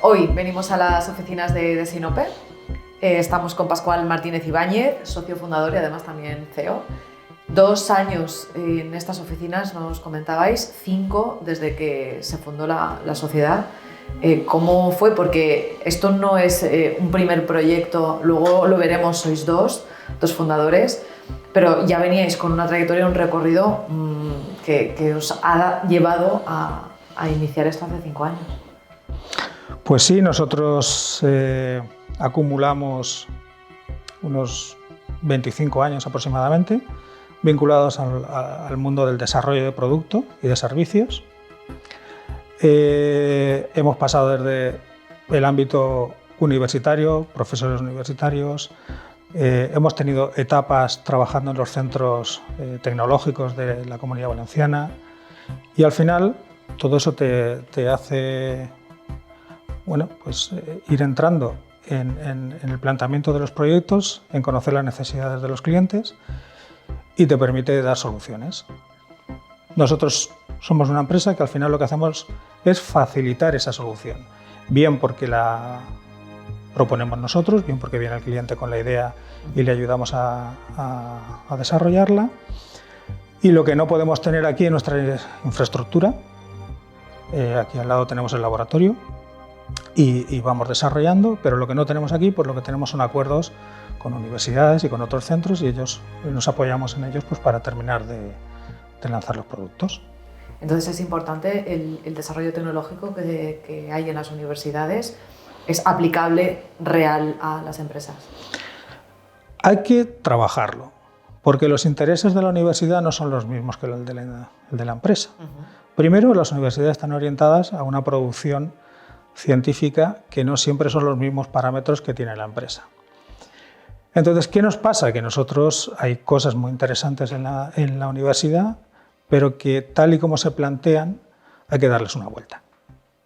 Hoy venimos a las oficinas de Sinope. Estamos con Pascual Martínez Ibáñez, socio fundador y además también CEO. 2 años en estas oficinas, nos comentabais, 5 desde que se fundó la sociedad. ¿Cómo fue? Porque esto no es un primer proyecto, luego lo veremos, sois dos fundadores, pero ya veníais con una trayectoria, un recorrido que os ha llevado a iniciar esto hace 5 años. Pues sí, nosotros acumulamos unos 25 años aproximadamente vinculados al mundo del desarrollo de producto y de servicios. Hemos pasado desde el ámbito universitario, profesores universitarios, hemos tenido etapas trabajando en los centros tecnológicos de la Comunidad Valenciana y al final todo eso te hace ir entrando en el planteamiento de los proyectos, en conocer las necesidades de los clientes y te permite dar soluciones. Nosotros somos una empresa que al final lo que hacemos es facilitar esa solución, bien porque la proponemos nosotros, bien porque viene el cliente con la idea y le ayudamos a desarrollarla. Y lo que no podemos tener aquí en nuestra infraestructura, aquí al lado tenemos el laboratorio y vamos desarrollando, pero lo que no tenemos aquí, pues lo que tenemos son acuerdos con universidades y con otros centros y nos apoyamos en ellos pues, para terminar de lanzar los productos. Entonces es importante el desarrollo tecnológico que hay en las universidades, es aplicable real a las empresas. Hay que trabajarlo, porque los intereses de la universidad no son los mismos que el de la empresa. Primero, las universidades están orientadas a una producción científica que no siempre son los mismos parámetros que tiene la empresa. Entonces, ¿qué nos pasa? Que nosotros hay cosas muy interesantes en la universidad, pero que tal y como se plantean hay que darles una vuelta,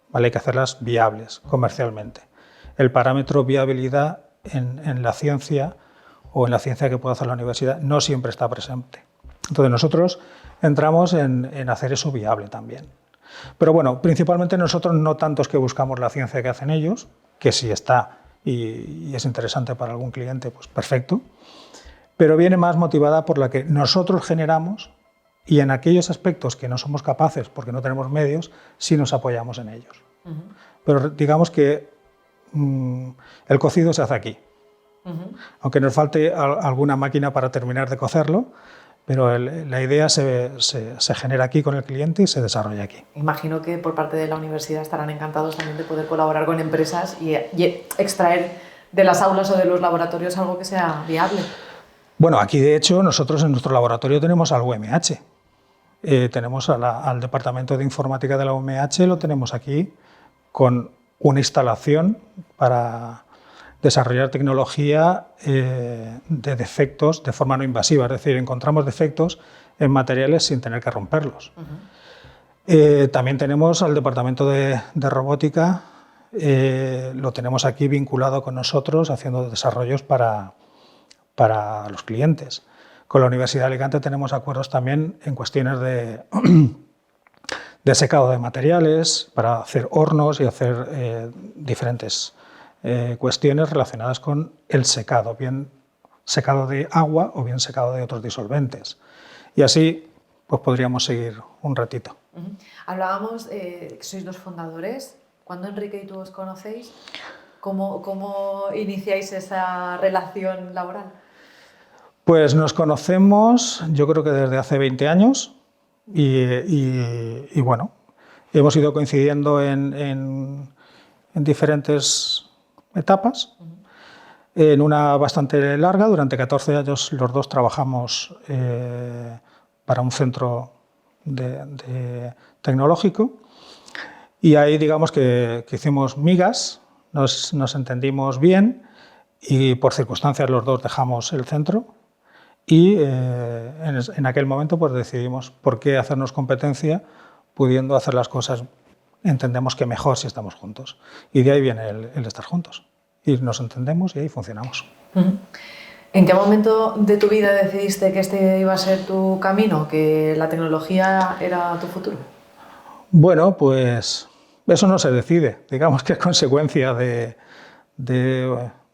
¿vale? Hay que hacerlas viables comercialmente. El parámetro viabilidad en la ciencia o en la ciencia que puede hacer la universidad no siempre está presente. Entonces nosotros entramos en hacer eso viable también. Pero bueno, principalmente nosotros no tanto es que buscamos la ciencia que hacen ellos, que sí está y es interesante para algún cliente, pues perfecto, pero viene más motivada por la que nosotros generamos y en aquellos aspectos que no somos capaces porque no tenemos medios, sí nos apoyamos en ellos. Pero digamos que el cocido se hace aquí. Aunque nos falte alguna máquina para terminar de cocerlo, pero la idea se genera aquí con el cliente y se desarrolla aquí. Imagino que por parte de la universidad estarán encantados también de poder colaborar con empresas y extraer de las aulas o de los laboratorios algo que sea viable. Bueno, aquí de hecho nosotros en nuestro laboratorio tenemos al UMH. Tenemos al Departamento de Informática de la UMH, lo tenemos aquí con una instalación para desarrollar tecnología de defectos de forma no invasiva, es decir, encontramos defectos en materiales sin tener que romperlos. También tenemos al Departamento de Robótica, lo tenemos aquí vinculado con nosotros haciendo desarrollos para los clientes. Con la Universidad de Alicante tenemos acuerdos también en cuestiones de secado de materiales, para hacer hornos y hacer diferentes cuestiones relacionadas con el secado, bien secado de agua o bien secado de otros disolventes. Y así pues podríamos seguir un ratito. Hablábamos que sois 2 fundadores. ¿Cuándo Enrique y tú os conocéis? ¿Cómo iniciáis esa relación laboral? Pues nos conocemos yo creo que desde hace 20 años y bueno, hemos ido coincidiendo en diferentes etapas. En una bastante larga, durante 14 años los dos trabajamos para un centro tecnológico y ahí digamos que hicimos migas, nos entendimos bien y por circunstancias los dos dejamos el centro y en aquel momento pues decidimos por qué hacernos competencia pudiendo hacer las cosas, entendemos que mejor si estamos juntos y de ahí viene el estar juntos. Y nos entendemos y ahí funcionamos. ¿En qué momento de tu vida decidiste que este iba a ser tu camino, que la tecnología era tu futuro? Bueno, pues Eso no se decide, digamos que es consecuencia de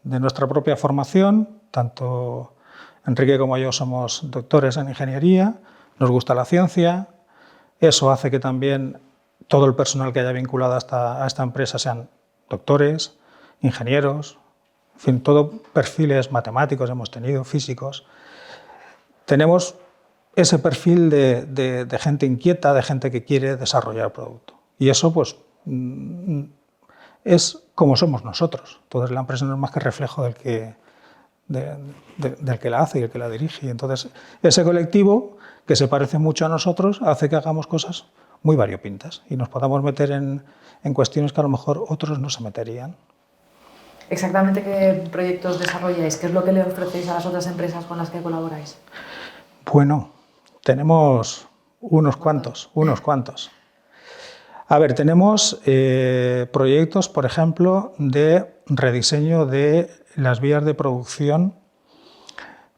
nuestra propia formación. Tanto Enrique como yo somos doctores en ingeniería, nos gusta la ciencia, eso hace que también todo el personal que haya vinculado a esta empresa sean doctores, ingenieros, en fin, todo perfiles matemáticos hemos tenido, físicos. Tenemos ese perfil de gente inquieta, de gente que quiere desarrollar el producto. Y eso pues es como somos nosotros. Entonces la empresa no es más que reflejo del que la hace y el que la dirige. Y entonces ese colectivo, que se parece mucho a nosotros, hace que hagamos cosas muy variopintas y nos podamos meter en cuestiones que a lo mejor otros no se meterían. ¿Exactamente qué proyectos desarrolláis? ¿Qué es lo que le ofrecéis a las otras empresas con las que colaboráis? Bueno, tenemos unos cuantos. A ver, tenemos proyectos, por ejemplo, de rediseño de las vías de producción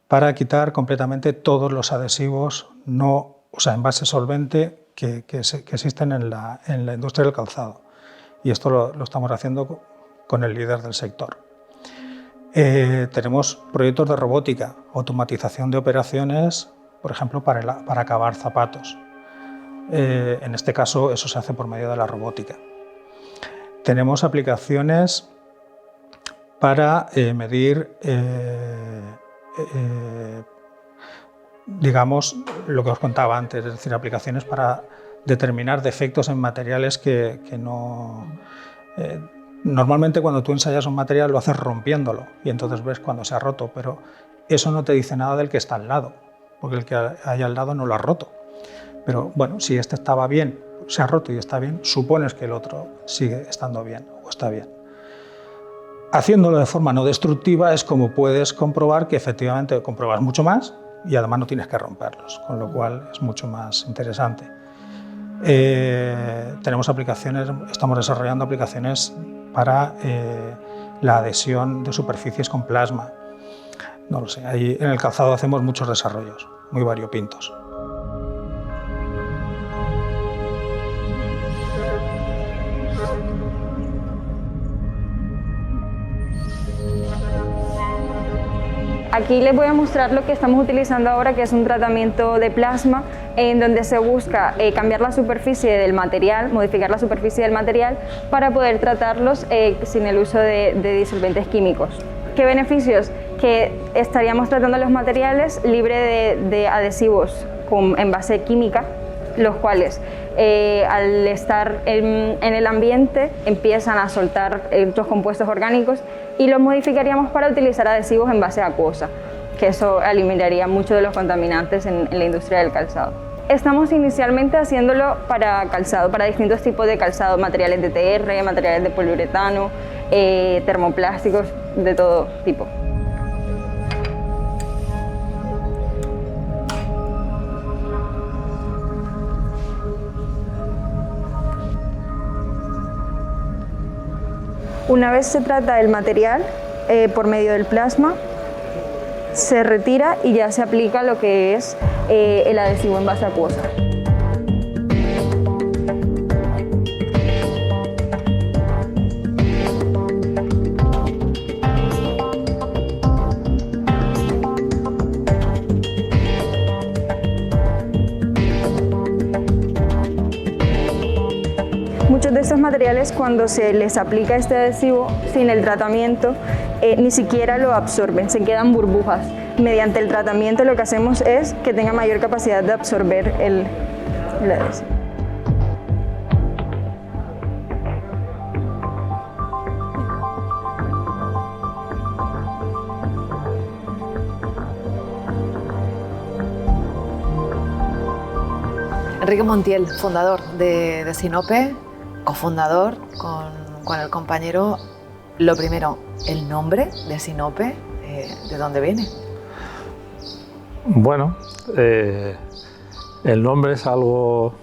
para quitar completamente todos los adhesivos envase solvente que existen en la industria del calzado. Y esto lo estamos haciendo con el líder del sector. Tenemos proyectos de robótica, automatización de operaciones, por ejemplo, para acabar zapatos. En este caso, eso se hace por medio de la robótica. Tenemos aplicaciones para medir, digamos, lo que os contaba antes, es decir, aplicaciones para determinar defectos en materiales que no... Normalmente cuando tú ensayas un material lo haces rompiéndolo y entonces ves cuando se ha roto, pero eso no te dice nada del que está al lado, porque el que hay al lado no lo ha roto. Pero bueno, si este estaba bien, se ha roto y está bien, supones que el otro sigue estando bien o está bien. Haciéndolo de forma no destructiva es como puedes comprobar que efectivamente compruebas mucho más y además no tienes que romperlos, con lo cual es mucho más interesante. Tenemos aplicaciones, estamos desarrollando aplicaciones para la adhesión de superficies con plasma. No lo sé, ahí en el calzado hacemos muchos desarrollos, muy variopintos. Aquí les voy a mostrar lo que estamos utilizando ahora, que es un tratamiento de plasma en donde se busca cambiar la superficie del material, modificar la superficie del material para poder tratarlos sin el uso de disolventes químicos. ¿Qué beneficios? Que estaríamos tratando los materiales libre de adhesivos con envase química, los cuales al estar en el ambiente empiezan a soltar estos compuestos orgánicos y los modificaríamos para utilizar adhesivos en base acuosa, que eso eliminaría muchos de los contaminantes en la industria del calzado. Estamos inicialmente haciéndolo para calzado, para distintos tipos de calzado, materiales de TR, materiales de poliuretano, termoplásticos, de todo tipo. Una vez se trata el material por medio del plasma, se retira y ya se aplica lo que es el adhesivo en base acuosa. Muchos de estos materiales, cuando se les aplica este adhesivo sin el tratamiento, ni siquiera lo absorben, se quedan burbujas. Mediante el tratamiento lo que hacemos es que tenga mayor capacidad de absorber el adhesivo. Enrique Montiel, fundador de Sinope, cofundador con el compañero. Lo primero, el nombre de Sinope, ¿de dónde viene? Bueno, el nombre es algo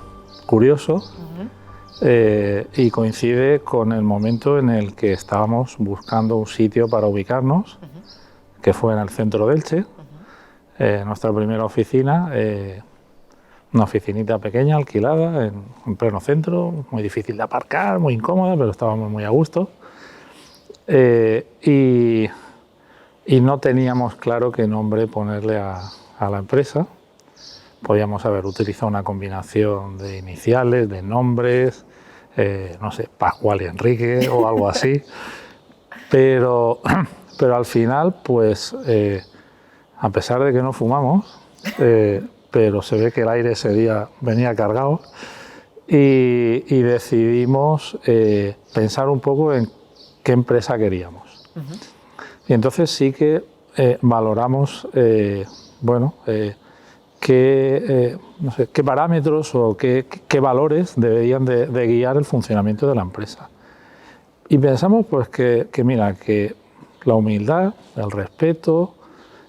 curioso y coincide con el momento en el que estábamos buscando un sitio para ubicarnos, que fue en el centro de Elche. Nuestra primera oficina una oficinita pequeña, alquilada, en pleno centro, muy difícil de aparcar, muy incómoda, pero estábamos muy a gusto. Y no teníamos claro qué nombre ponerle a la empresa. Podíamos haber utilizado una combinación de iniciales, de nombres, no sé, Pascual y Enrique o algo así. Pero al final, pues, a pesar de que no fumamos, pero se ve que el aire ese día venía cargado y decidimos pensar un poco en qué empresa queríamos. Y entonces sí que valoramos, no sé, qué parámetros o qué valores deberían de guiar el funcionamiento de la empresa. Y pensamos pues que mira, que la humildad, el respeto,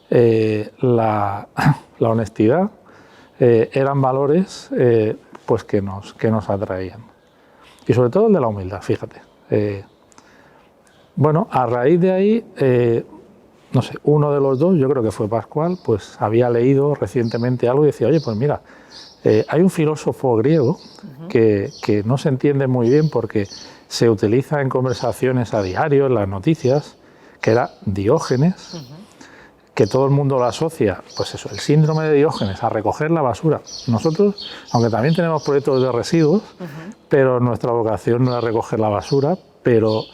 la honestidad eran valores pues que nos atraían. Y sobre todo el de la humildad, fíjate. Bueno, a raíz de ahí, no sé, uno de los dos, yo creo que fue Pascual, pues había leído recientemente algo y decía, oye, pues mira, hay un filósofo griego que no se entiende muy bien porque se utiliza en conversaciones a diario, en las noticias, que era Diógenes, que todo el mundo lo asocia, pues eso, el síndrome de Diógenes, a recoger la basura. Nosotros, aunque también tenemos proyectos de residuos, pero nuestra vocación no era recoger la basura, pero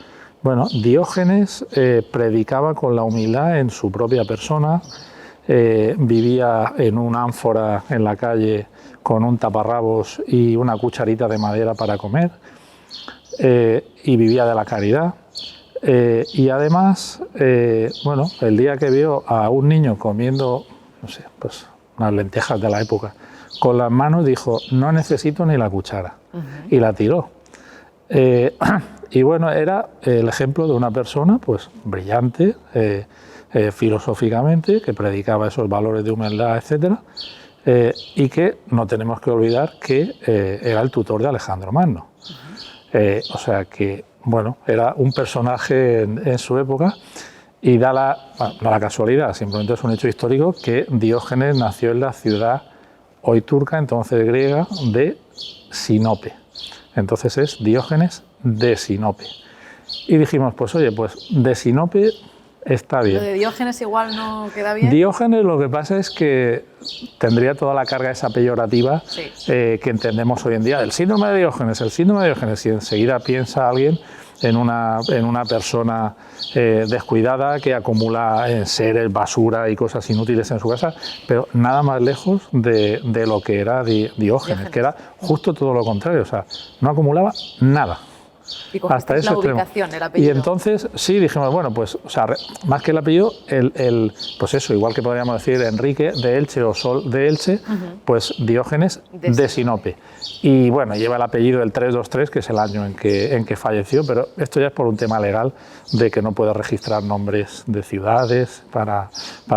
bueno, Diógenes predicaba con la humildad en su propia persona, vivía en una ánfora en la calle con un taparrabos y una cucharita de madera para comer, y vivía de la caridad. Y además, bueno, el día que vio a un niño comiendo, no sé, pues unas lentejas de la época, con las manos dijo, no necesito ni la cuchara, y la tiró. Y bueno, era el ejemplo de una persona pues brillante, filosóficamente, que predicaba esos valores de humildad, etcétera, y que no tenemos que olvidar que era el tutor de Alejandro Magno. O sea que, bueno, era un personaje en su época y no la casualidad, simplemente es un hecho histórico que Diógenes nació en la ciudad hoy turca, entonces griega, de Sinope. Entonces es Diógenes de Sinope. Y dijimos, pues oye, pues de Sinope está bien. ¿Lo de Diógenes igual no queda bien? Diógenes lo que pasa es que tendría toda la carga esa peyorativa que entendemos hoy en día. El síndrome de Diógenes, si enseguida piensa alguien en una persona descuidada que acumula seres, basura y cosas inútiles en su casa, pero nada más lejos de lo que era Diógenes, que era justo todo lo contrario, o sea, no acumulaba nada. Y hasta ese ubicación, el apellido. Y entonces sí dijimos, bueno, pues o sea, más que el apellido, pues eso, igual que podríamos decir Enrique de Elche o Sol de Elche, pues Diógenes de Sinope. Y bueno, lleva el apellido del 323, que es el año en que falleció, pero esto ya es por un tema legal de que no puede registrar nombres de ciudades para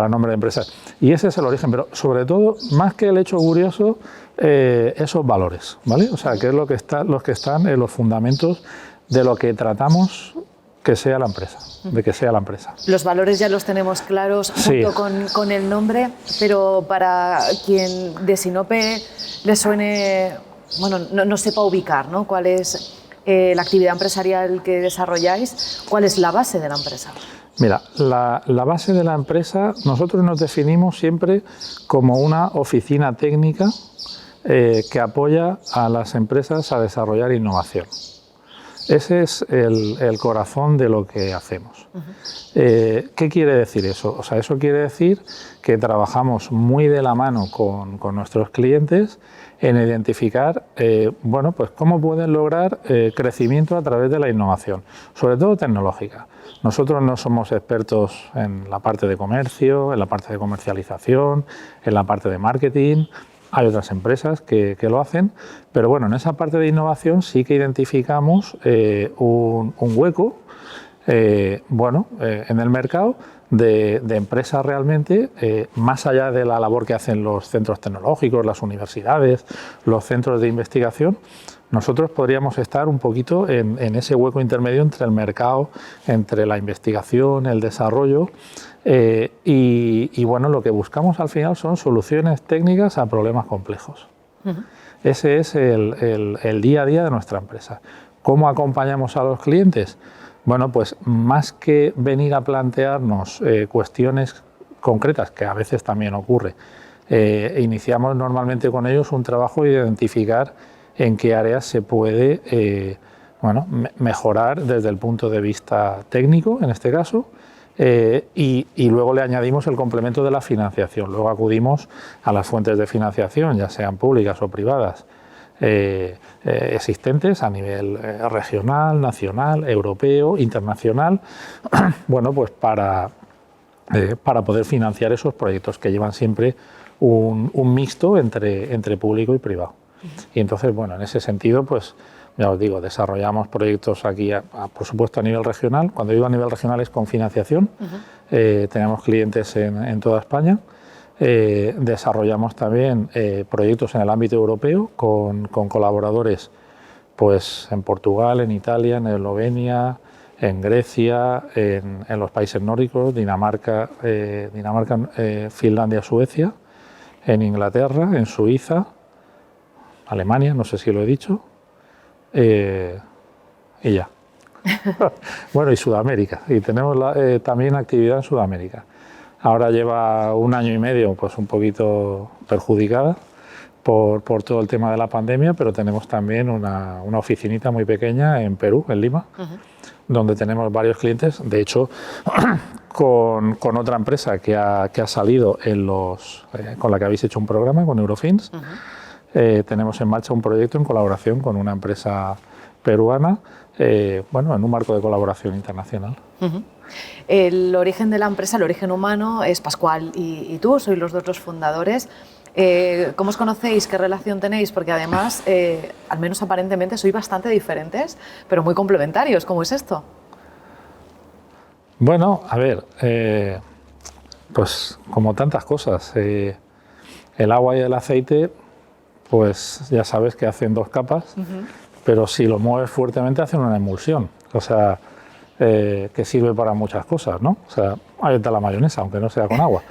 nombre de empresas. Y ese es el origen, pero sobre todo, más que el hecho curioso, esos valores, ¿vale? O sea, que es los que están en los fundamentos de lo que tratamos que sea la empresa, de que sea la empresa. Los valores ya los tenemos claros junto con el nombre, pero para quien de Sinope le suene, bueno, no sepa ubicar, ¿no? ¿Cuál es la actividad empresarial que desarrolláis? ¿Cuál es la base de la empresa? Mira, la base de la empresa, nosotros nos definimos siempre como una oficina técnica que apoya a las empresas a desarrollar innovación. Ese es el corazón de lo que hacemos. ¿Qué quiere decir eso? O sea, eso quiere decir que trabajamos muy de la mano con nuestros clientes en identificar, bueno, pues cómo pueden lograr crecimiento a través de la innovación, sobre todo tecnológica. Nosotros no somos expertos en la parte de comercio, en la parte de comercialización, en la parte de marketing. Hay otras empresas que lo hacen, pero bueno, en esa parte de innovación sí que identificamos un hueco en el mercado de empresas realmente, más allá de la labor que hacen los centros tecnológicos, las universidades, los centros de investigación. Nosotros podríamos estar un poquito en ese hueco intermedio entre el mercado, entre la investigación, el desarrollo, y bueno, lo que buscamos al final son soluciones técnicas a problemas complejos. Ese es el día a día de nuestra empresa. ¿Cómo acompañamos a los clientes? Bueno, pues más que venir a plantearnos cuestiones concretas, que a veces también ocurre, iniciamos normalmente con ellos un trabajo de identificar en qué áreas se puede mejorar desde el punto de vista técnico, en este caso, y luego le añadimos el complemento de la financiación. Luego acudimos a las fuentes de financiación, ya sean públicas o privadas, existentes a nivel regional, nacional, europeo, internacional, bueno, pues para poder financiar esos proyectos que llevan siempre un mixto entre público y privado. Y entonces, bueno, en ese sentido, pues ya os digo, desarrollamos proyectos aquí, por supuesto, a nivel regional. Cuando digo a nivel regional es con financiación. Tenemos clientes en toda España. Desarrollamos también proyectos en el ámbito europeo con colaboradores pues, en Portugal, en Italia, en Eslovenia, en Grecia, en los países nórdicos, Dinamarca, Finlandia, Suecia, en Inglaterra, en Suiza, Alemania, no sé si lo he dicho, y ya. Bueno, y Sudamérica, y tenemos también actividad en Sudamérica. Ahora lleva 1 año y medio pues un poquito perjudicada por todo el tema de la pandemia, pero tenemos también una oficinita muy pequeña en Perú, en Lima, donde tenemos varios clientes. De hecho, con otra empresa que ha salido con la que habéis hecho un programa, con Eurofins, tenemos en marcha un proyecto en colaboración con una empresa peruana, bueno, en un marco de colaboración internacional. El origen de la empresa, el origen humano, es Pascual y tú, sois los dos los fundadores. ¿Cómo os conocéis? ¿Qué relación tenéis? Porque además, al menos aparentemente, sois bastante diferentes, pero muy complementarios. ¿Cómo es esto? Bueno, a ver, pues como tantas cosas, el agua y el aceite, pues ya sabes que hacen 2 capas, pero si lo mueves fuertemente hacen una emulsión, o sea, que sirve para muchas cosas, ¿no? O sea, ahí está la mayonesa, aunque no sea con agua.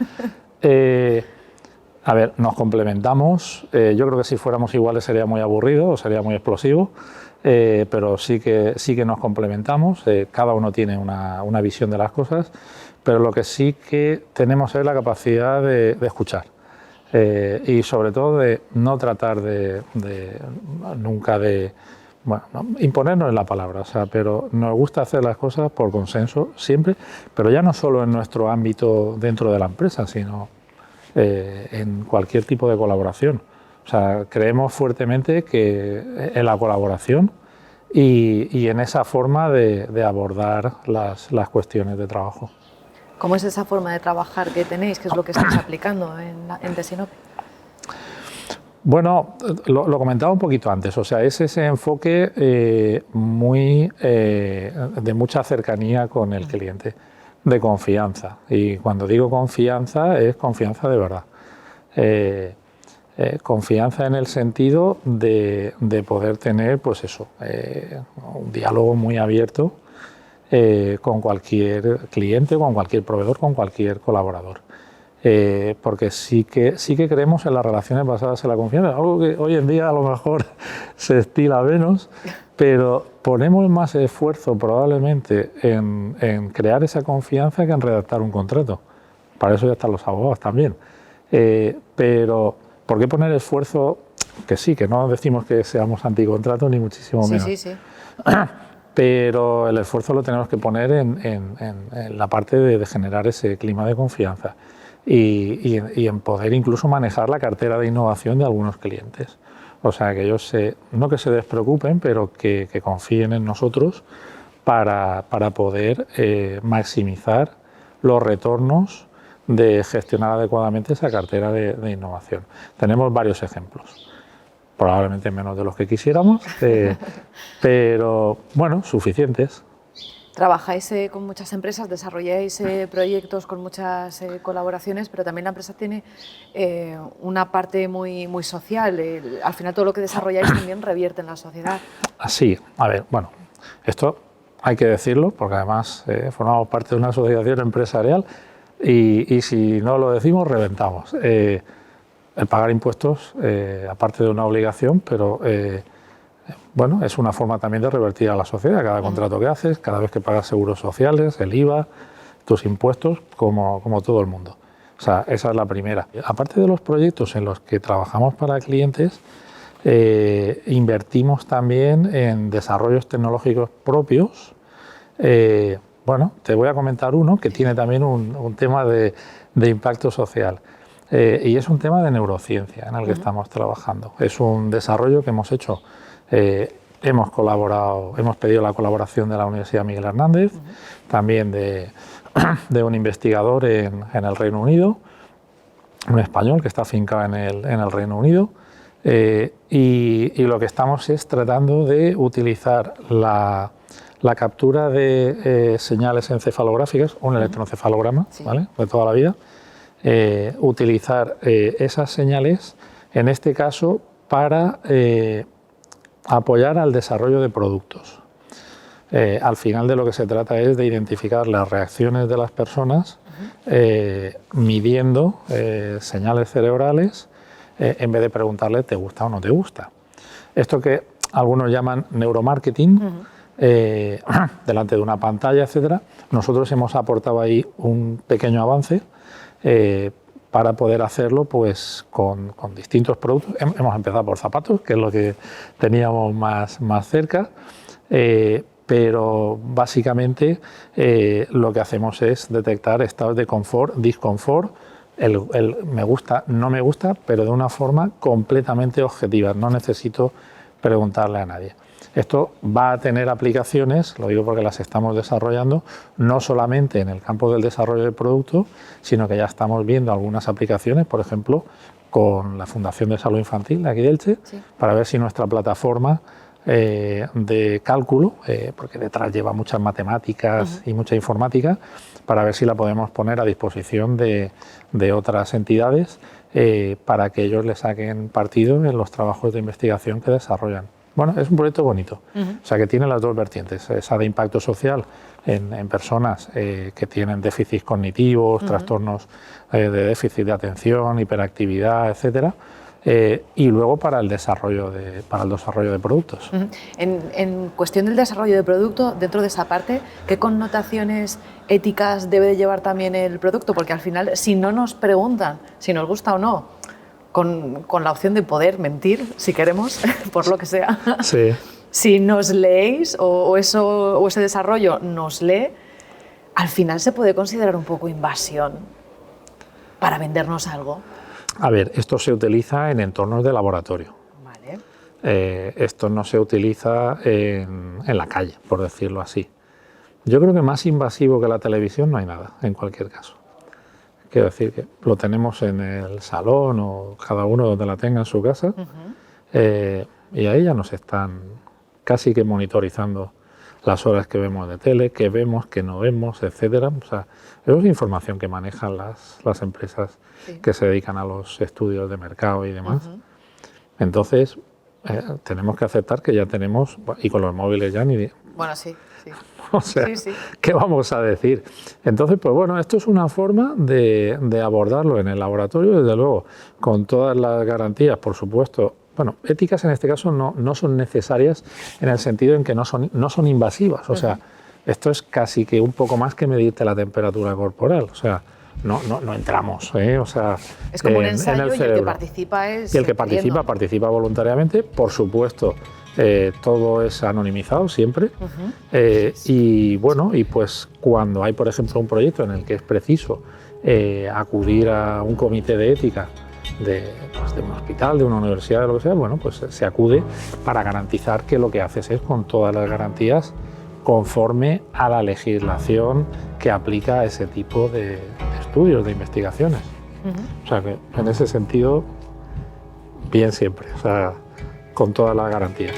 A ver, nos complementamos. Yo creo que si fuéramos iguales sería muy aburrido o sería muy explosivo, pero sí que nos complementamos. Cada uno tiene una visión de las cosas, pero lo que sí que tenemos es la capacidad de escuchar. Y sobre todo de no tratar nunca de imponernos en la palabra, o sea, pero nos gusta hacer las cosas por consenso siempre, pero ya no solo en nuestro ámbito dentro de la empresa, sino en cualquier tipo de colaboración. O sea, creemos fuertemente que en la colaboración y en esa forma de abordar las cuestiones de trabajo. ¿Cómo es esa forma de trabajar que tenéis? ¿Qué es lo que estáis aplicando en Desinope? Bueno, lo comentaba un poquito antes, o sea, es ese enfoque de mucha cercanía con el cliente, de confianza. Y cuando digo confianza, es confianza de verdad. Confianza en el sentido de poder tener, pues eso, un diálogo muy abierto con cualquier cliente, con cualquier proveedor, con cualquier colaborador. Porque sí que creemos en las relaciones basadas en la confianza, algo que hoy en día a lo mejor se estila menos, pero ponemos más esfuerzo probablemente en crear esa confianza que en redactar un contrato. Para eso ya están los abogados también. Pero ¿por qué poner esfuerzo? Que sí, que no decimos que seamos anticontrato ni muchísimo menos. Sí. Pero el esfuerzo lo tenemos que poner en la parte de generar ese clima de confianza y en poder incluso manejar la cartera de innovación de algunos clientes. O sea, que ellos no que se despreocupen, pero que confíen en nosotros para poder maximizar los retornos de gestionar adecuadamente esa cartera de innovación. Tenemos varios ejemplos. Probablemente menos de los que quisiéramos, pero bueno, suficientes. Trabajáis con muchas empresas, desarrolláis proyectos con muchas colaboraciones, pero también la empresa tiene una parte muy social. Al final todo lo que desarrolláis también revierte en la sociedad. Sí, a ver, bueno, esto hay que decirlo porque además formamos parte de una asociación empresarial y si no lo decimos reventamos. el pagar impuestos, aparte de una obligación, pero bueno, es una forma también de revertir a la sociedad. Cada contrato que haces, cada vez que pagas seguros sociales, el IVA, tus impuestos, como todo el mundo. O sea, esa es la primera. Aparte de los proyectos en los que trabajamos para clientes, invertimos también en desarrollos tecnológicos propios. Bueno, te voy a comentar uno que tiene también un tema de impacto social. Y es un tema de neurociencia en el que estamos trabajando. Es un desarrollo que hemos hecho. Hemos pedido la colaboración de la Universidad Miguel Hernández, también de un investigador en el Reino Unido, un español que está afincado en el Reino Unido, y lo que estamos es tratando de utilizar la captura de señales encefalográficas, un electroencefalograma, ¿vale?, de toda la vida, utilizar esas señales, en este caso, para apoyar al desarrollo de productos. Al final de lo que se trata es de identificar las reacciones de las personas midiendo señales cerebrales en vez de preguntarle ¿te gusta o no te gusta? Esto que algunos llaman neuromarketing, delante de una pantalla, etcétera. Nosotros hemos aportado ahí un pequeño avance para poder hacerlo pues, con distintos productos. Hemos empezado por zapatos, que es lo que teníamos más cerca, pero básicamente lo que hacemos es detectar estados de confort, disconfort, el me gusta, no me gusta, pero de una forma completamente objetiva. No necesito preguntarle a nadie. Esto va a tener aplicaciones, lo digo porque las estamos desarrollando, no solamente en el campo del desarrollo del producto, sino que ya estamos viendo algunas aplicaciones, por ejemplo, con la Fundación de Salud Infantil de aquí de Elche, para ver si nuestra plataforma de cálculo, porque detrás lleva muchas matemáticas y mucha informática, para ver si la podemos poner a disposición de otras entidades para que ellos le saquen partido en los trabajos de investigación que desarrollan. Bueno, es un proyecto bonito, o sea que tiene las dos vertientes, esa de impacto social en personas que tienen déficits cognitivos, trastornos de déficit de atención, hiperactividad, etcétera, y luego para el desarrollo de productos. En cuestión del desarrollo de producto, dentro de esa parte, ¿qué connotaciones éticas debe de llevar también el producto? Porque al final, si no nos preguntan si nos gusta o no, con la opción de poder mentir, si queremos, por lo que sea. Sí. Si nos leéis o ese desarrollo nos lee, al final se puede considerar un poco invasión para vendernos algo. A ver, esto se utiliza en entornos de laboratorio. Vale. Esto no se utiliza en la calle, por decirlo así. Yo creo que más invasivo que la televisión no hay nada, en cualquier caso. Quiero decir que lo tenemos en el salón o cada uno donde la tenga en su casa, y ahí ya nos están casi que monitorizando las horas que vemos de tele, que vemos, que no vemos, etcétera. O sea, eso es información que manejan las empresas que se dedican a los estudios de mercado y demás. Entonces, tenemos que aceptar que ya tenemos, y con los móviles ya ni... Bueno, sí. O sea, ¿qué vamos a decir? Entonces, pues bueno, esto es una forma de abordarlo en el laboratorio, desde luego, con todas las garantías, por supuesto. Bueno, éticas en este caso no son necesarias en el sentido en que no son invasivas. O sea, esto es casi que un poco más que medirte la temperatura corporal. O sea, no entramos, o sea, es como un ensayo en el y el que participa es... Y el que participa voluntariamente, por supuesto. Todo es anonimizado siempre, y bueno, y pues cuando hay por ejemplo un proyecto en el que es preciso acudir a un comité de ética de un hospital, de una universidad, de lo que sea, bueno, pues se acude para garantizar que lo que haces es con todas las garantías conforme a la legislación que aplica a ese tipo de estudios, de investigaciones. O sea que en ese sentido, bien siempre, o sea, con todas las garantías.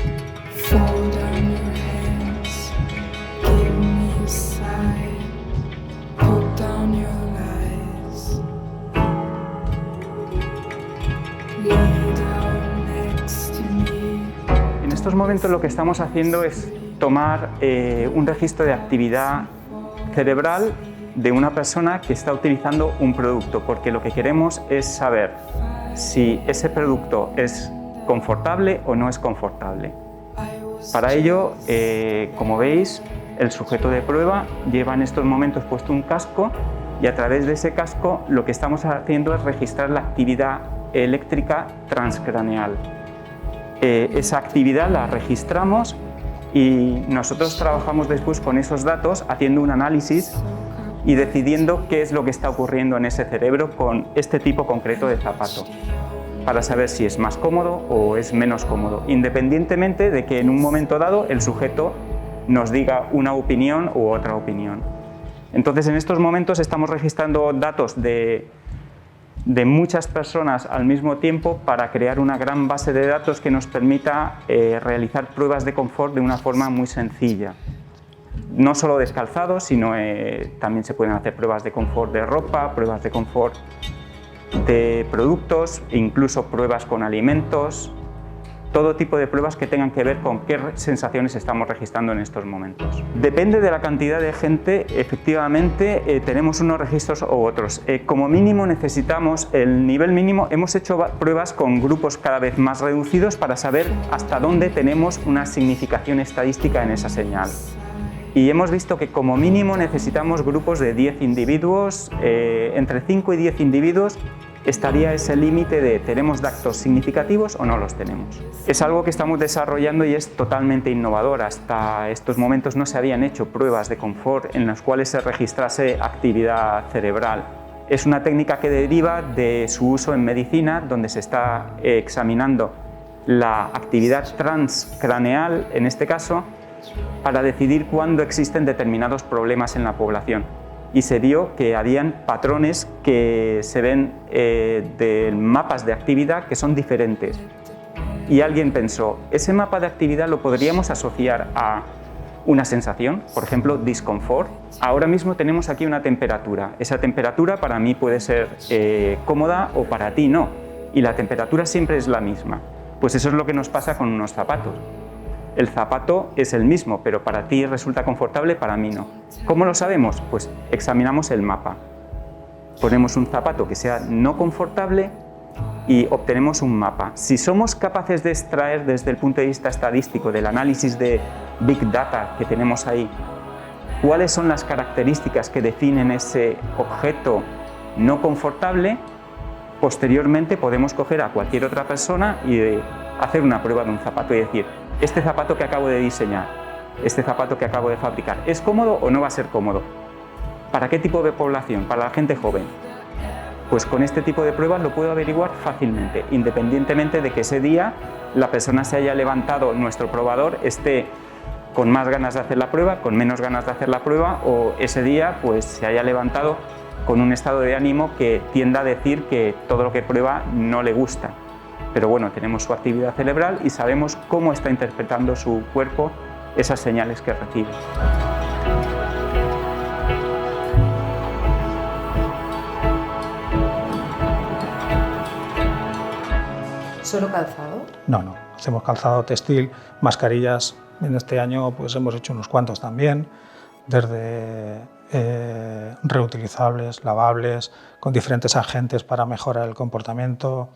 En estos momentos lo que estamos haciendo es tomar un registro de actividad cerebral de una persona que está utilizando un producto, porque lo que queremos es saber si ese producto es confortable o no es confortable. Para ello, como veis, el sujeto de prueba lleva en estos momentos puesto un casco y a través de ese casco lo que estamos haciendo es registrar la actividad eléctrica transcraneal. Esa actividad la registramos y nosotros trabajamos después con esos datos haciendo un análisis y decidiendo qué es lo que está ocurriendo en ese cerebro con este tipo concreto de zapato, para saber si es más cómodo o es menos cómodo, independientemente de que en un momento dado el sujeto nos diga una opinión u otra opinión. Entonces, en estos momentos estamos registrando datos de muchas personas al mismo tiempo para crear una gran base de datos que nos permita realizar pruebas de confort de una forma muy sencilla. No solo de calzado, sino también se pueden hacer pruebas de confort de ropa, pruebas de confort de productos, incluso pruebas con alimentos, todo tipo de pruebas que tengan que ver con qué sensaciones estamos registrando en estos momentos. Depende de la cantidad de gente, efectivamente tenemos unos registros u otros. Como mínimo necesitamos el nivel mínimo, hemos hecho pruebas con grupos cada vez más reducidos para saber hasta dónde tenemos una significación estadística en esa señal. Y hemos visto que como mínimo necesitamos grupos de 10 individuos, entre 5 y 10 individuos estaría ese límite de ¿tenemos datos significativos o no los tenemos? Es algo que estamos desarrollando y es totalmente innovador. Hasta estos momentos no se habían hecho pruebas de confort en las cuales se registrase actividad cerebral. Es una técnica que deriva de su uso en medicina, donde se está examinando la actividad transcraneal, en este caso, para decidir cuándo existen determinados problemas en la población. Y se vio que habían patrones que se ven de mapas de actividad que son diferentes. Y alguien pensó, ese mapa de actividad lo podríamos asociar a una sensación, por ejemplo, disconfort. Ahora mismo tenemos aquí una temperatura. Esa temperatura para mí puede ser cómoda o para ti no. Y la temperatura siempre es la misma. Pues eso es lo que nos pasa con unos zapatos. El zapato es el mismo, pero para ti resulta confortable, para mí no. ¿Cómo lo sabemos? Pues examinamos el mapa. Ponemos un zapato que sea no confortable y obtenemos un mapa. Si somos capaces de extraer desde el punto de vista estadístico del análisis de Big Data que tenemos ahí, cuáles son las características que definen ese objeto no confortable, posteriormente podemos coger a cualquier otra persona y hacer una prueba de un zapato y decir, este zapato que acabo de diseñar, este zapato que acabo de fabricar, ¿es cómodo o no va a ser cómodo? ¿Para qué tipo de población? ¿Para la gente joven? Pues con este tipo de pruebas lo puedo averiguar fácilmente, independientemente de que ese día la persona se haya levantado, nuestro probador esté con más ganas de hacer la prueba, con menos ganas de hacer la prueba, o ese día pues se haya levantado con un estado de ánimo que tienda a decir que todo lo que prueba no le gusta. Pero bueno, tenemos su actividad cerebral y sabemos cómo está interpretando su cuerpo esas señales que recibe. ¿Solo calzado? No. Hacemos calzado textil, mascarillas. En este año pues hemos hecho unos cuantos también, desde reutilizables, lavables, con diferentes agentes para mejorar el comportamiento.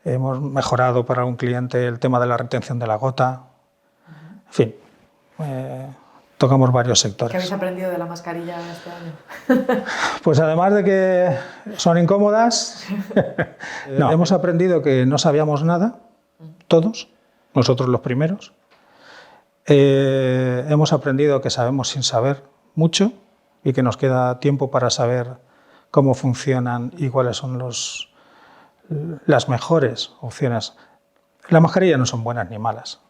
Hemos mejorado para un cliente el tema de la retención de la gota. En fin, tocamos varios sectores. ¿Qué habéis aprendido de la mascarilla este año? Pues además de que son incómodas, hemos aprendido que no sabíamos nada, todos, nosotros los primeros. Hemos aprendido que sabemos sin saber mucho y que nos queda tiempo para saber cómo funcionan y cuáles son las mejores opciones. Las mascarillas no son buenas ni malas,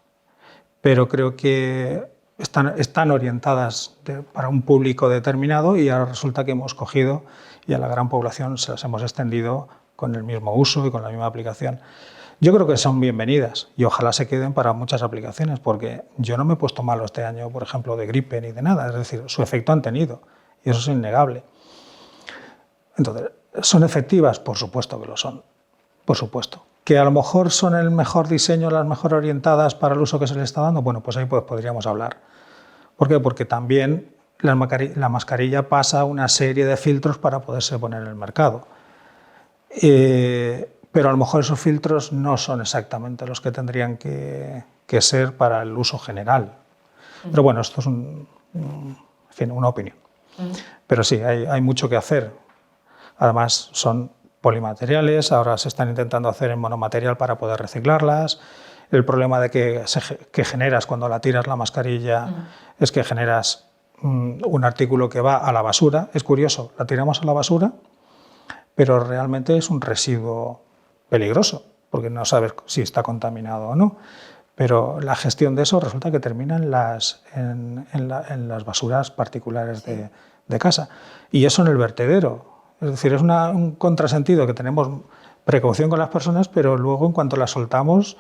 pero creo que están orientadas para un público determinado y ahora resulta que hemos cogido y a la gran población se las hemos extendido con el mismo uso y con la misma aplicación. Yo creo que son bienvenidas y ojalá se queden para muchas aplicaciones, porque yo no me he puesto malo este año, por ejemplo, de gripe ni de nada, es decir, su efecto han tenido y eso es innegable. Entonces, ¿son efectivas? Por supuesto que lo son. Por supuesto. ¿Que a lo mejor son el mejor diseño, las mejor orientadas para el uso que se le está dando? Bueno, pues ahí podríamos hablar. ¿Por qué? Porque también la mascarilla pasa una serie de filtros para poderse poner en el mercado. pero a lo mejor esos filtros no son exactamente los que tendrían que ser para el uso general. Pero bueno, esto es en fin, una opinión. Pero sí, hay mucho que hacer. Además, son polimateriales, ahora se están intentando hacer en monomaterial para poder reciclarlas. El problema de que generas cuando la tiras la mascarilla es que generas un artículo que va a la basura. Es curioso, la tiramos a la basura, pero realmente es un residuo peligroso, porque no sabes si está contaminado o no. Pero la gestión de eso resulta que termina en las basuras particulares de casa. Y eso en el vertedero. Es decir, es un contrasentido que tenemos precaución con las personas, pero luego en cuanto las soltamos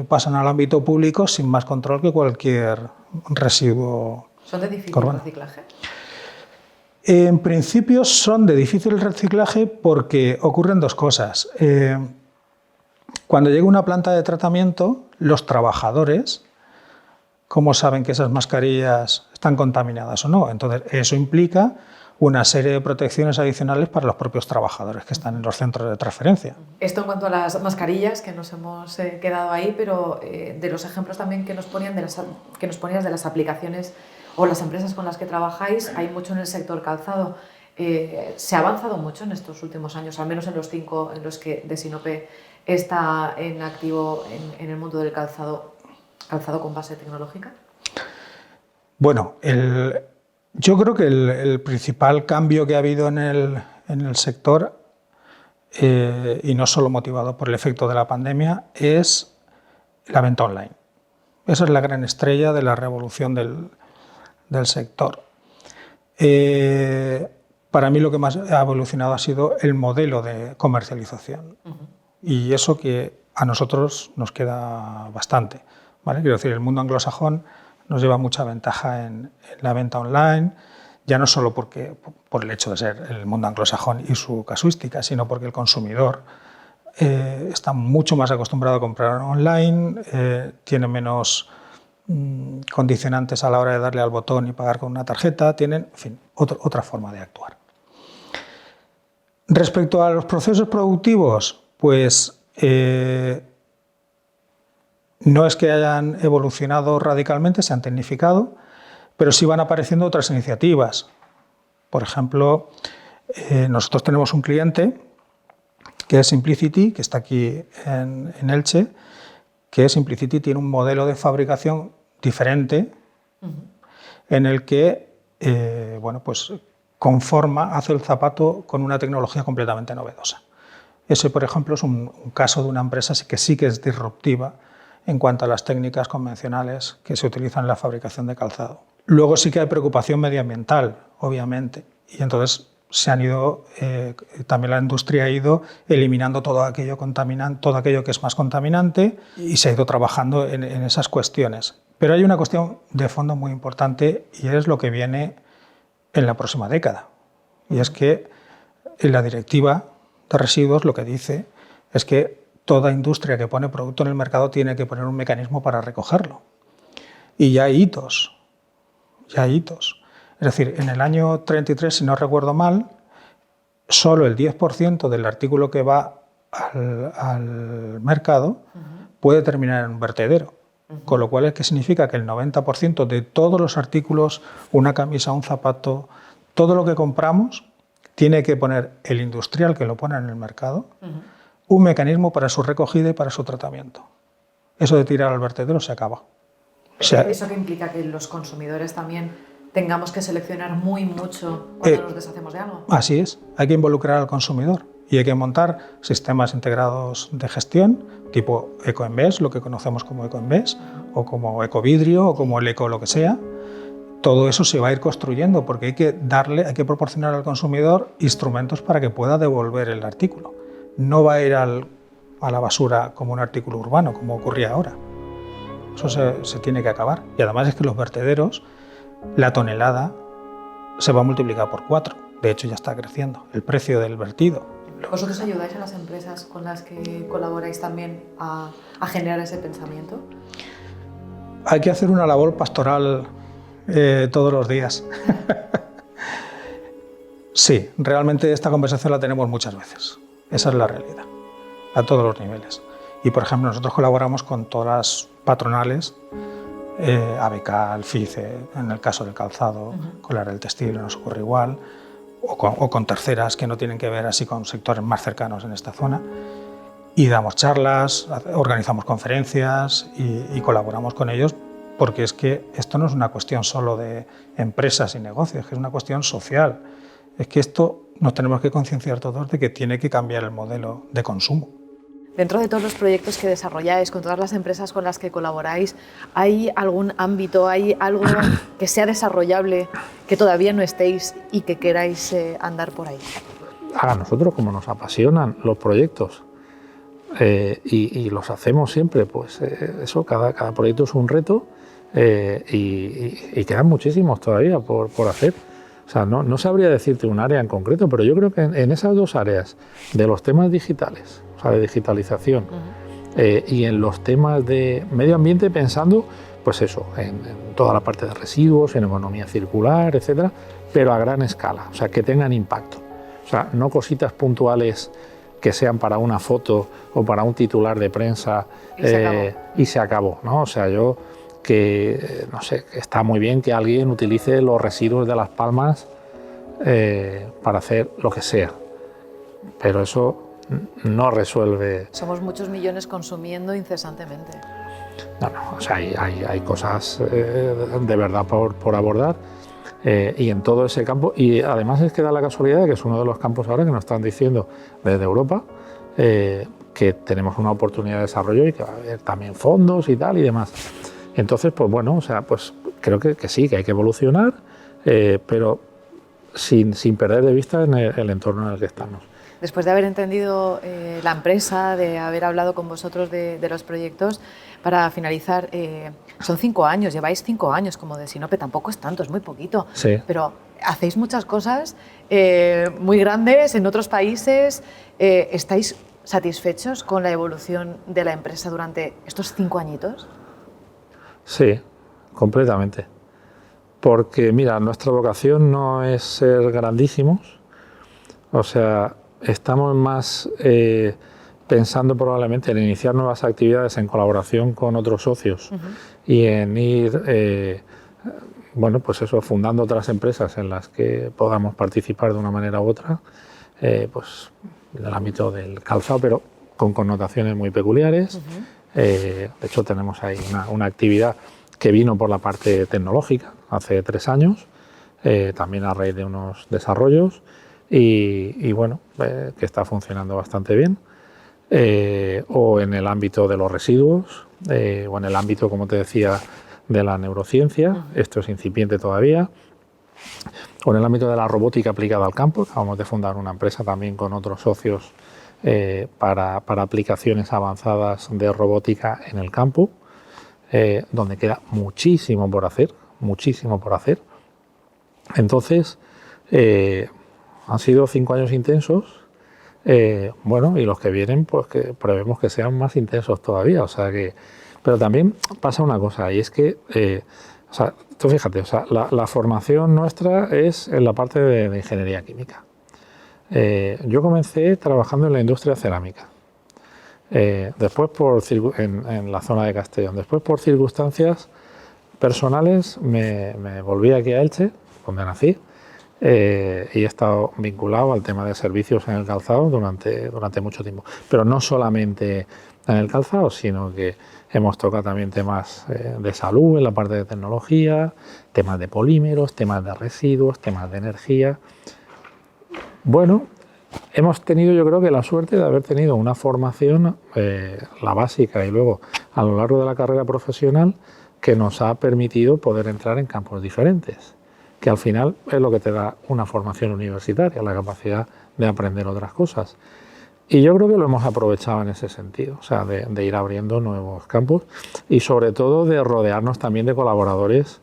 pasan al ámbito público sin más control que cualquier residuo. ¿Son de difícil reciclaje? En principio son de difícil reciclaje porque ocurren dos cosas. Cuando llega una planta de tratamiento, los trabajadores, ¿cómo saben que esas mascarillas están contaminadas o no? Entonces, eso implica una serie de protecciones adicionales para los propios trabajadores que están en los centros de transferencia. Esto en cuanto a las mascarillas, que nos hemos quedado ahí, pero de los ejemplos también que nos ponías de las aplicaciones o las empresas con las que trabajáis, hay mucho en el sector calzado. ¿Se ha avanzado mucho en estos últimos años, al menos en los 5 en los que Desinope está en activo en el mundo del calzado con base tecnológica? Bueno, yo creo que el principal cambio que ha habido en el sector, y no solo motivado por el efecto de la pandemia, es la venta online. Esa es la gran estrella de la revolución del sector. Para mí lo que más ha evolucionado ha sido el modelo de comercialización. Y eso que a nosotros nos queda bastante, ¿vale? Quiero decir, el mundo anglosajón nos lleva mucha ventaja en la venta online, ya no solo por el hecho de ser el mundo anglosajón y su casuística, sino porque el consumidor está mucho más acostumbrado a comprar online, tiene menos condicionantes a la hora de darle al botón y pagar con una tarjeta, tienen, en fin, otra forma de actuar. Respecto a los procesos productivos, pues no es que hayan evolucionado radicalmente, se han tecnificado, pero sí van apareciendo otras iniciativas. Por ejemplo, nosotros tenemos un cliente que es Simplicity, que está aquí en Elche, que Simplicity tiene un modelo de fabricación diferente en el que pues hace el zapato con una tecnología completamente novedosa. Ese, por ejemplo, es un caso de una empresa que sí que es disruptiva en cuanto a las técnicas convencionales que se utilizan en la fabricación de calzado. Luego sí que hay preocupación medioambiental, obviamente, y entonces también la industria ha ido eliminando todo aquello que es más contaminante y se ha ido trabajando en esas cuestiones. Pero hay una cuestión de fondo muy importante y es lo que viene en la próxima década. Y es que en la directiva de residuos lo que dice es que toda industria que pone producto en el mercado tiene que poner un mecanismo para recogerlo. Y ya hay hitos. Es decir, en el año 33, si no recuerdo mal, solo el 10% del artículo que va al mercado puede terminar en un vertedero. Con lo cual, ¿qué significa? Que el 90% de todos los artículos, una camisa, un zapato, todo lo que compramos, tiene que poner el industrial que lo pone en el mercado un mecanismo para su recogida y para su tratamiento. Eso de tirar al vertedero se acaba. ¿Eso que implica que los consumidores también tengamos que seleccionar mucho cuando nos deshacemos de algo? Así es, hay que involucrar al consumidor y hay que montar sistemas integrados de gestión tipo EcoEnvés, lo que conocemos como EcoEnvés, o como Ecovidrio, o como el Eco lo que sea. Todo eso se va a ir construyendo porque hay que proporcionar al consumidor instrumentos para que pueda devolver el artículo. No va a ir a la basura como un artículo urbano, como ocurría ahora. Eso se tiene que acabar. Y además es que los vertederos, la tonelada se va a multiplicar por 4. De hecho, ya está creciendo el precio del vertido. ¿Vosotros ayudáis a las empresas con las que colaboráis también a generar ese pensamiento? Hay que hacer una labor pastoral todos los días. Sí, realmente esta conversación la tenemos muchas veces. Esa es la realidad. a todos los niveles. Y, por ejemplo, nosotros colaboramos con todas las patronales, ABK, FICE, en el caso del calzado, con la área del textil nos ocurre igual, o con terceras que no tienen que ver así con sectores más cercanos en esta zona. Y damos charlas, organizamos conferencias y colaboramos con ellos, porque es que esto no es una cuestión solo de empresas y negocios, que es una cuestión social. Es que esto nos tenemos que concienciar todos de que tiene que cambiar el modelo de consumo. Dentro de todos los proyectos que desarrolláis, con todas las empresas con las que colaboráis, ¿hay algún ámbito, hay algo que sea desarrollable, que todavía no estéis y que queráis andar por ahí? A nosotros, como nos apasionan los proyectos y los hacemos siempre, pues eso, cada proyecto es un reto y quedan muchísimos todavía por hacer. O sea, no sabría decirte un área en concreto, pero yo creo que en esas dos áreas de los temas digitales, o sea, de digitalización, y en los temas de medio ambiente, pensando, pues eso, en toda la parte de residuos, en economía circular, etcétera, pero a gran escala, o sea, que tengan impacto. O sea, no cositas puntuales que sean para una foto o para un titular de prensa y se acabó, ¿no? O sea, yo que, no sé, está muy bien que alguien utilice los residuos de Las Palmas para hacer lo que sea, pero eso no resuelve. Somos muchos millones consumiendo incesantemente. No, o sea, hay cosas de verdad por abordar y en todo ese campo, y además es que da la casualidad de que es uno de los campos ahora que nos están diciendo desde Europa que tenemos una oportunidad de desarrollo y que va a haber también fondos y tal y demás. Entonces, pues bueno, o sea, pues creo que sí, que hay que evolucionar, pero sin perder de vista en el entorno en el que estamos. Después de haber entendido la empresa, de haber hablado con vosotros de los proyectos, para finalizar, son 5 años, lleváis 5 años como de Sinope, tampoco es tanto, es muy poquito, sí. Pero hacéis muchas cosas muy grandes en otros países. ¿Estáis satisfechos con la evolución de la empresa durante estos 5 añitos? Sí, completamente. Porque, mira, nuestra vocación no es ser grandísimos, o sea, estamos más pensando probablemente en iniciar nuevas actividades en colaboración con otros socios y en ir, bueno, pues eso, fundando otras empresas en las que podamos participar de una manera u otra, pues en el ámbito del calzado, pero con connotaciones muy peculiares. De hecho, tenemos ahí una actividad que vino por la parte tecnológica hace 3 años, también a raíz de unos desarrollos y bueno, que está funcionando bastante bien. O en el ámbito de los residuos, o en el ámbito, como te decía, de la neurociencia, esto es incipiente todavía, o en el ámbito de la robótica aplicada al campo. Acabamos de fundar una empresa también con otros socios para aplicaciones avanzadas de robótica en el campo, donde queda muchísimo por hacer, muchísimo por hacer. Entonces, han sido 5 años intensos, bueno, y los que vienen, pues que prevemos que sean más intensos todavía, o sea que... Pero también pasa una cosa, y es que, o sea, tú fíjate, o sea, la formación nuestra es en la parte de ingeniería química. Yo comencé trabajando en la industria cerámica, después en la zona de Castellón. Después, por circunstancias personales, me volví aquí a Elche, donde nací, y he estado vinculado al tema de servicios en el calzado durante mucho tiempo. Pero no solamente en el calzado, sino que hemos tocado también temas de salud en la parte de tecnología, temas de polímeros, temas de residuos, temas de energía. Bueno, hemos tenido, yo creo que la suerte de haber tenido una formación, la básica y luego a lo largo de la carrera profesional, que nos ha permitido poder entrar en campos diferentes, que al final es lo que te da una formación universitaria, la capacidad de aprender otras cosas. Y yo creo que lo hemos aprovechado en ese sentido, o sea, de ir abriendo nuevos campos y sobre todo de rodearnos también de colaboradores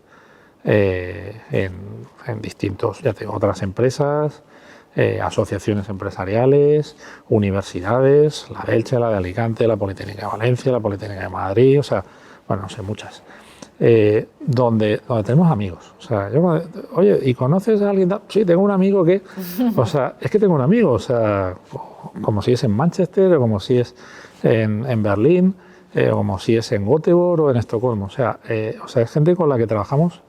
en distintos, ya tengo otras empresas, asociaciones empresariales, universidades, la de Elche, la de Alicante, la Politécnica de Valencia, la Politécnica de Madrid, o sea, bueno, no sé, muchas. Donde tenemos amigos. O sea, yo, oye, ¿y conoces a alguien? Sí, tengo un amigo que... O sea, es que tengo un amigo, o sea, como si es en Manchester, o como si es en Berlín, o como si es en Göteborg o en Estocolmo. O sea, es gente con la que trabajamos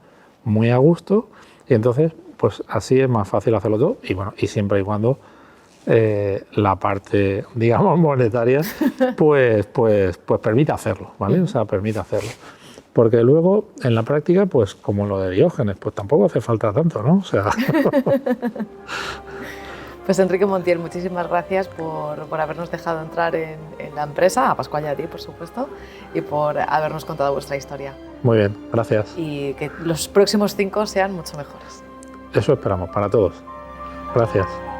muy a gusto, y entonces pues así es más fácil hacerlo todo, y bueno, y siempre y cuando la parte, digamos, monetaria pues permite hacerlo, ¿vale? O sea, permite hacerlo. Porque luego, en la práctica, pues como lo de Diógenes, pues tampoco hace falta tanto, ¿no? O sea... Pues Enrique Montiel, muchísimas gracias por habernos dejado entrar en la empresa, a Pascual y a ti, por supuesto, y por habernos contado vuestra historia. Muy bien, gracias. Y que los próximos 5 sean mucho mejores. Eso esperamos para todos. Gracias.